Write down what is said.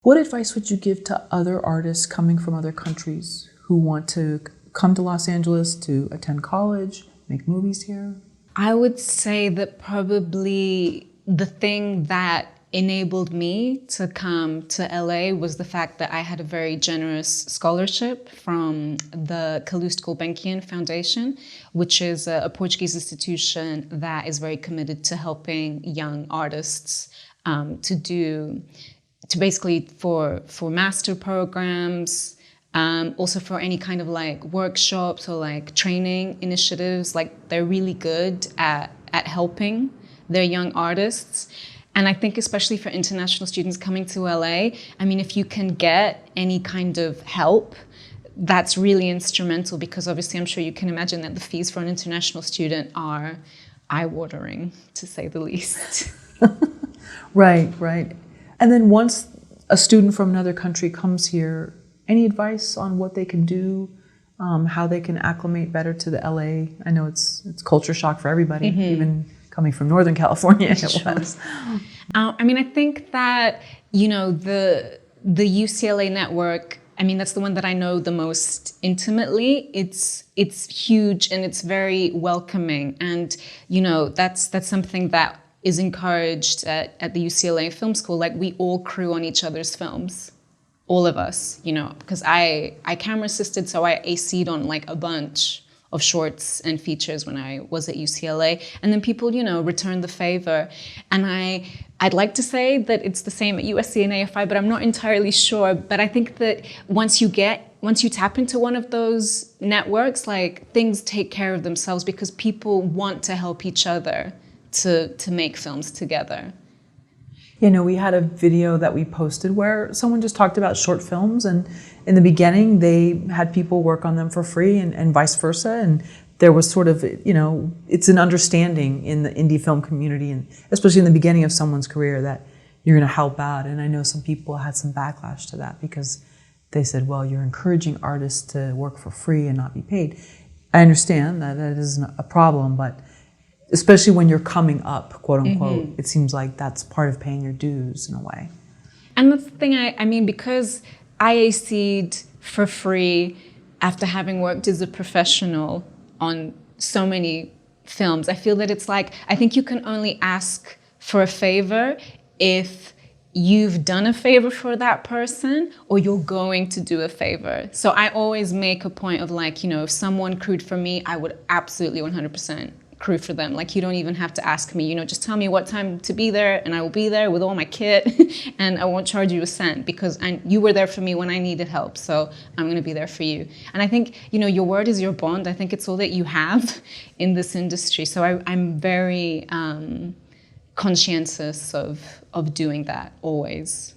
What advice would you give to other artists coming from other countries who want to come to Los Angeles to attend college, make movies here? I would say that probably the thing that enabled me to come to LA was the fact that I had a very generous scholarship from the Calouste Gulbenkian Foundation, which is a Portuguese institution that is very committed to helping young artists to basically for master programs, also for any kind of like workshops or like training initiatives. Like they're really good at helping their young artists. And I think especially for international students coming to LA, I mean, if you can get any kind of help, that's really instrumental, because obviously I'm sure you can imagine that the fees for an international student are eye-watering, to say the least. Right, right. And then once a student from another country comes here, any advice on what they can do, how they can acclimate better to the LA? I know it's culture shock for everybody, even coming from Northern California. It was. I mean, I think that, you know, the UCLA network, I mean, that's the one that I know the most intimately. It's huge and it's very welcoming. And, you know, that's something that is encouraged at the UCLA Film School. Like, we all crew on each other's films, all of us, you know, because I camera assisted, so I AC'd on like a bunch of shorts and features when I was at UCLA. And then people, you know, return the favor. And I'd like to say that it's the same at USC and AFI, but I'm not entirely sure. But I think that once you tap into one of those networks, like, things take care of themselves, because people want to help each other to make films together. You know, we had a video that we posted where someone just talked about short films, and in the beginning they had people work on them for free and vice versa, and there was sort of, you know, it's an understanding in the indie film community, and especially in the beginning of someone's career, that you're going to help out. And I know some people had some backlash to that, because they said, well, you're encouraging artists to work for free and not be paid. I understand that that isn't a problem, but especially when you're coming up, quote unquote, it seems like that's part of paying your dues in a way. And that's the thing, I mean, because I AC'd for free after having worked as a professional on so many films, I feel that it's like, I think you can only ask for a favor if you've done a favor for that person or you're going to do a favor. So I always make a point of, like, you know, if someone crewed for me, I would absolutely 100% crew for them. Like, you don't even have to ask me, you know, just tell me what time to be there and I will be there with all my kit and I won't charge you a cent, because you were there for me when I needed help, so I'm going to be there for you. And I think, you know, your word is your bond. I think it's all that you have in this industry. So I'm very conscientious of doing that always.